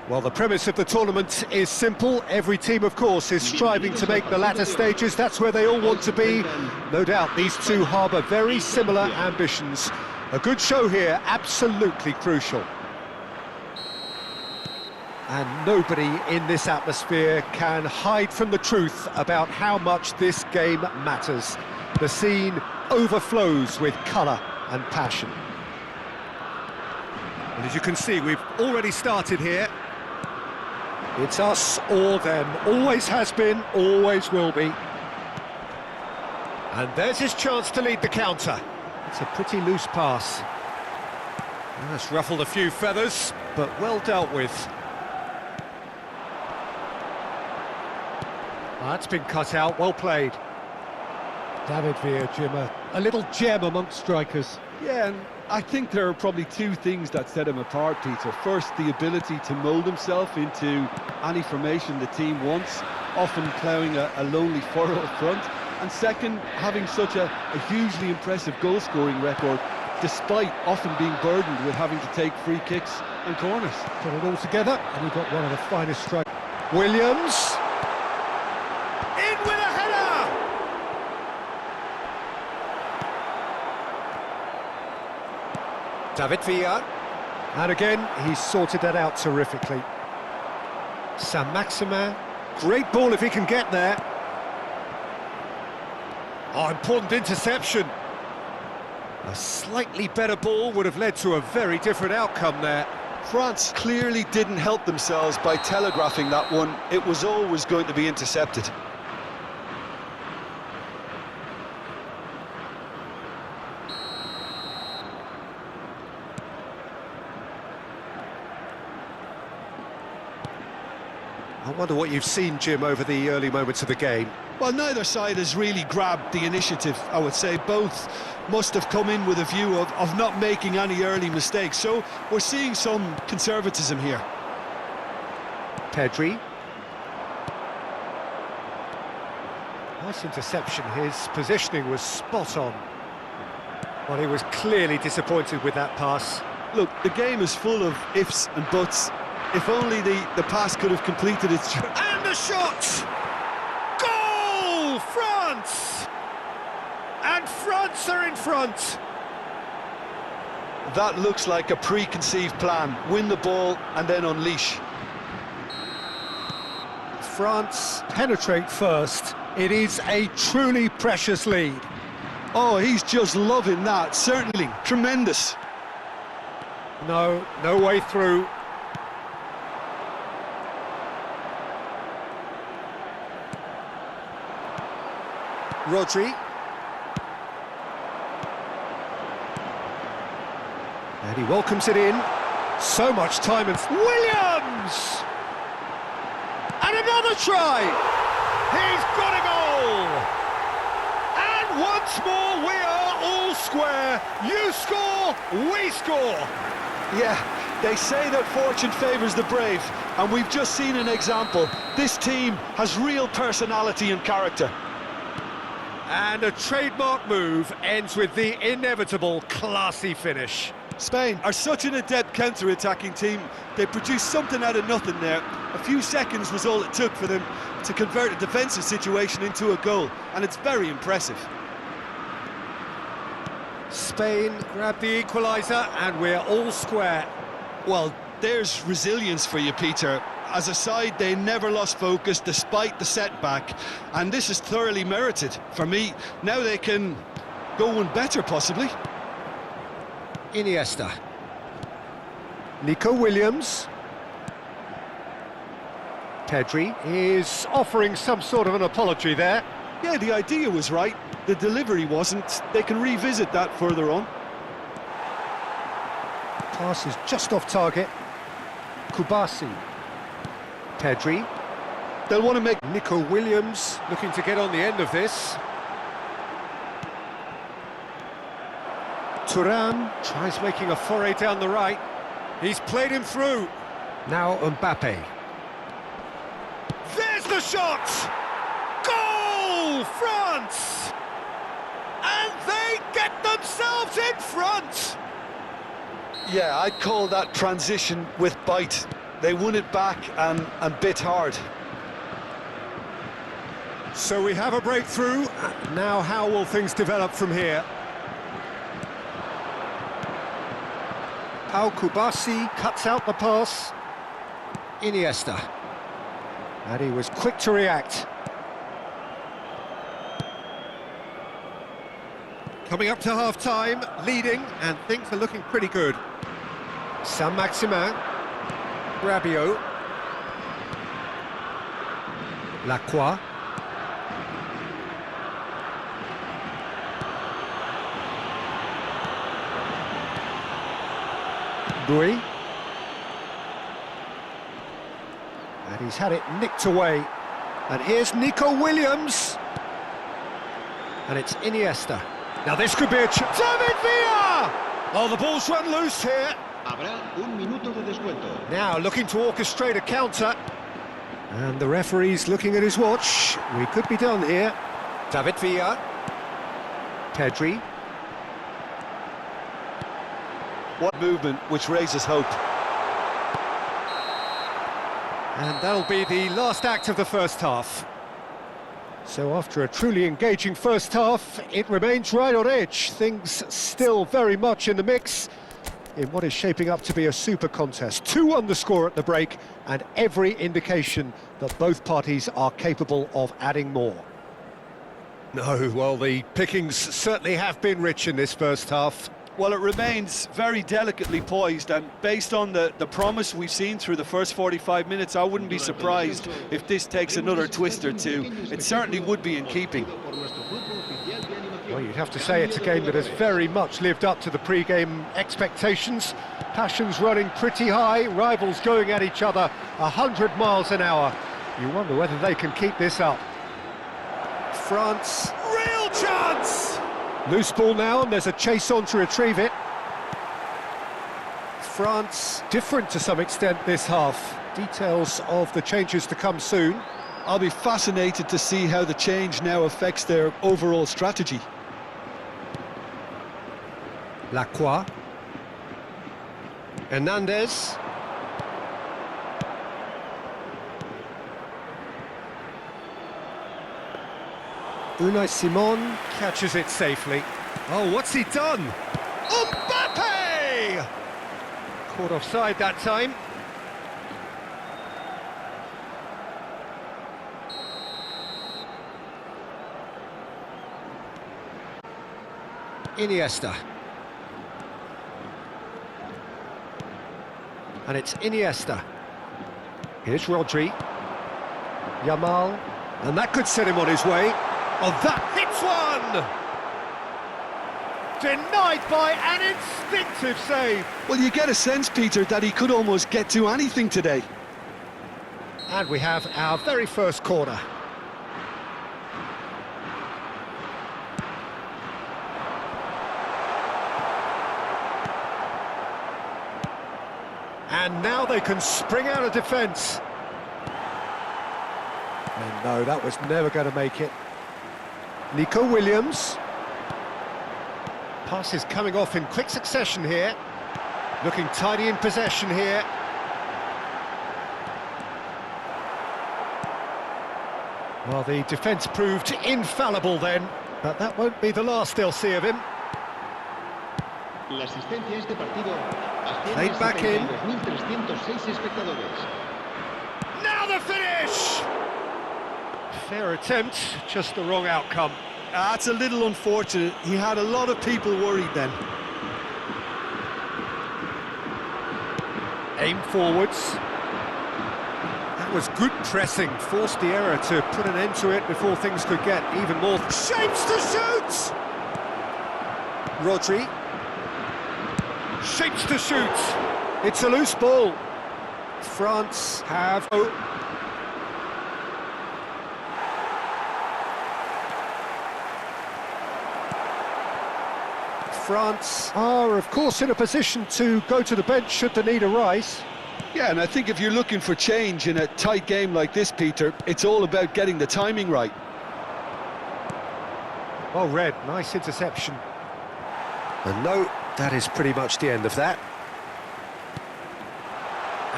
Well, the premise of the tournament is simple. Every team, of course, is striving to make the latter stages. That's where they all want to be. No doubt these two harbour very similar ambitions. A good show here, absolutely crucial. And nobody in this atmosphere can hide from the truth about how much this game matters. The scene overflows with colour and passion. And as you can see, we've already started here. It's us or them, always has been, always will be. And there's his chance to lead the counter. It's a pretty loose pass. That's ruffled a few feathers, but well dealt with. That's been cut out, well played. David Villa, Jim, a little gem amongst strikers. Yeah, and I think there are probably two things that set him apart, Peter. First, the ability to mould himself into any formation the team wants, often ploughing a lonely furrow up front. And second, having such a hugely impressive goal-scoring record, despite often being burdened with having to take free kicks and corners. Put it all together, and we've got one of the finest strikers. Williams. In with a header! David Villa. And again, he's sorted that out terrifically. Saint-Maximin. Great ball if he can get there. Oh, important interception. A slightly better ball would have led to a very different outcome there. France clearly didn't help themselves by telegraphing that one. It was always going to be intercepted. I wonder what you've seen, Jim, over the early moments of the game. Well, neither side has really grabbed the initiative, I would say. Both must have come in with a view of not making any early mistakes. So we're seeing some conservatism here. Pedri. Nice interception. His positioning was spot on. Well, he was clearly disappointed with that pass. Look, the game is full of ifs and buts. If only the pass could have completed its job. And the shot! Goal! France! And France are in front! That looks like a preconceived plan. Win the ball and then unleash. France penetrate first. It is a truly precious lead. Oh, he's just loving that. Certainly. Tremendous. No way through. Rodri. And he welcomes it in. So much time and... Williams! And another try! He's got a goal! And once more we are all square. You score, we score! Yeah, they say that fortune favours the brave, and we've just seen an example. This team has real personality and character. And a trademark move ends with the inevitable classy finish. Spain are such an adept counter-attacking team. They produced something out of nothing there. A few seconds was all it took for them to convert a defensive situation into a goal, and it's very impressive. Spain grab the equaliser, and we're all square. Well, there's resilience for you, Peter. As a side, they never lost focus despite the setback, and this is thoroughly merited. For me, now they can go one better, possibly. Iniesta. Nico Williams. Pedri is offering some sort of an apology there. Yeah, the idea was right. The delivery wasn't. They can revisit that further on. Pass is just off target. Kubasi. Pedri. They'll want to make... Nico Williams looking to get on the end of this. Thuram tries making a foray down the right. He's played him through. Now Mbappe. There's the shot! Goal, France! And they get themselves in front! Yeah, I'd call that transition with bite. They won it back and bit hard. So we have a breakthrough. Now how will things develop from here? Pau Kubasi cuts out the pass. Iniesta. And he was quick to react. Coming up to half-time, leading, and things are looking pretty good. Saint-Maximin. Rabiot. Lacroix. Bui. And he's had it nicked away. And here's Nico Williams. And it's Iniesta. Now this could be a chance. David Villa! Oh, the ball's run loose here. Habrá un minuto de descuento. Now looking to orchestrate a counter. And the referee's looking at his watch. We could be done here. David Villa. Pedri. What movement which raises hope. And that'll be the last act of the first half. So after a truly engaging first half, it remains right on edge. Things still very much in the mix in what is shaping up to be a super contest. 2-1 the score at the break, and every indication that both parties are capable of adding more. No, well, the pickings certainly have been rich in this first half. Well, it remains very delicately poised, and based on the promise we've seen through the first 45 minutes, I wouldn't be surprised if this takes another twist or two. It certainly would be in keeping. Well, you'd have to say it's a game that has very much lived up to the pre-game expectations. Passions running pretty high, rivals going at each other 100 miles an hour. You wonder whether they can keep this up. France, real chance! Loose ball now, and there's a chase on to retrieve it. France, different to some extent this half. Details of the changes to come soon. I'll be fascinated to see how the change now affects their overall strategy. Lacroix. Hernandez. Unai Simon catches it safely. Oh, what's he done? Mbappe! Caught offside that time. Iniesta. And it's Iniesta. Here's Rodri. Yamal. And that could set him on his way. Oh, that hits one! Denied by an instinctive save. Well, you get a sense, Peter, that he could almost get to anything today. And we have our very first corner. And now they can spring out of defence. And no, that was never going to make it. Nico Williams. Passes coming off in quick succession here. Looking tidy in possession here. Well, the defence proved infallible then, but that won't be the last they'll see of him. La asistencia a este partido Played back in. 2.306 espectadores. Now the finish! Fair attempt, just the wrong outcome. That's a little unfortunate. He had a lot of people worried then. Aim forwards. That was good pressing, forced the error to put an end to it before things could get even more. Shapes to shoot! Rodri. Shapes to shoot. It's a loose ball. France have... France are, of course, in a position to go to the bench should the need arise. Yeah, and I think if you're looking for change in a tight game like this, Peter, it's all about getting the timing right. Well read, nice interception. And no, that is pretty much the end of that.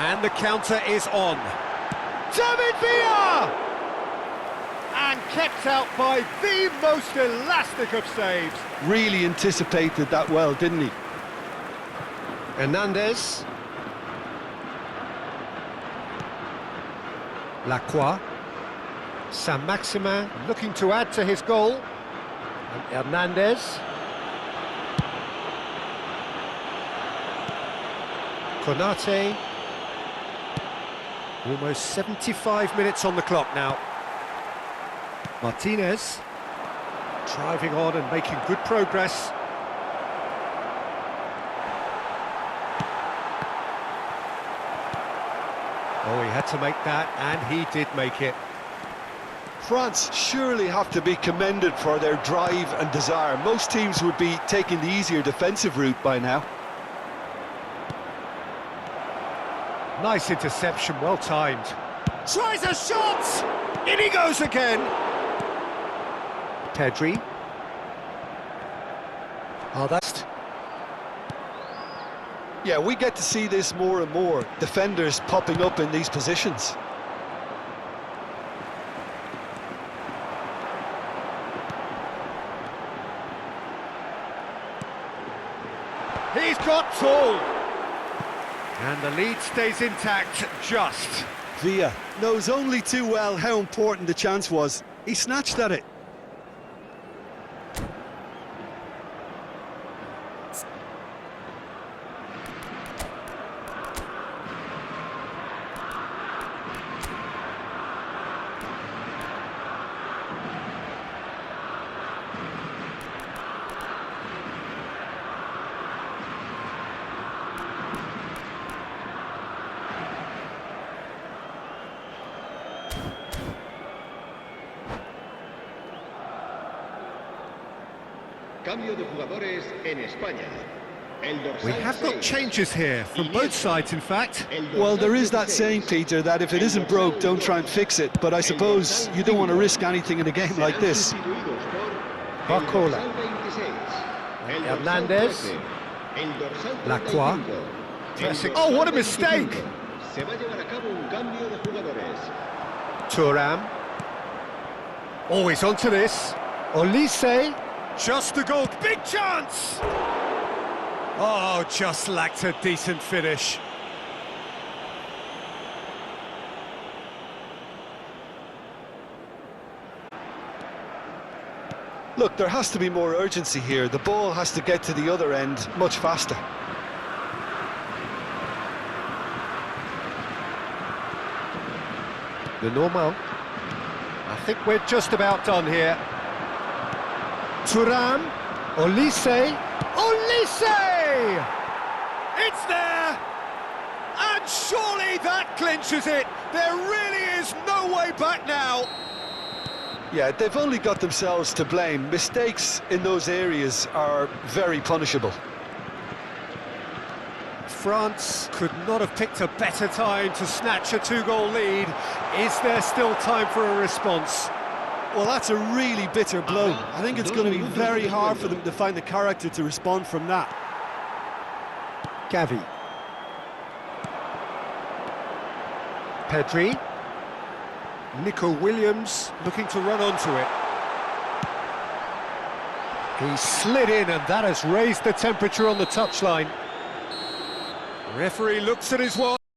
And the counter is on. David Villa! And kept out by the most elastic of saves. Really anticipated that well, didn't he? Hernandez. Lacroix. Saint-Maximin looking to add to his goal. And Hernandez. Konate. Almost 75 minutes on the clock now. Martinez. Driving on and making good progress. Oh, he had to make that, and he did make it. France surely have to be commended for their drive and desire. Most teams would be taking the easier defensive route by now. Nice interception, well timed. Tries a shot! In he goes again! Pedri. Oh, that's... Yeah, we get to see this more and more. Defenders popping up in these positions. He's got tall! And the lead stays intact, just. Villa knows only too well how important the chance was. He snatched at it. Cambio de jugadores en España. We have got changes here, from both sides in fact. Well, there is that saying, Peter, that if it isn't broke, don't try and fix it. But I suppose you don't want to risk anything in a game like this. Barcola. Hernandez. Lacroix. Pressing. Oh, what a mistake! Se va a llevar a cabo un cambio de jugadores. Thuram. Always onto this. Olise. Just a goal. Big chance! Oh, just lacked a decent finish. Look, there has to be more urgency here. The ball has to get to the other end much faster. The normal. I think we're just about done here. Thuram, Olise, Olise! It's there! And surely that clinches it! There really is no way back now! Yeah, they've only got themselves to blame. Mistakes in those areas are very punishable. France could not have picked a better time to snatch a two-goal lead. Is there still time for a response? Well, that's a really bitter blow. I think it's going to be very hard for them to find the character to respond from that. Gavi. Pedri. Nico Williams looking to run onto it. He slid in and that has raised the temperature on the touchline. Referee looks at his watch.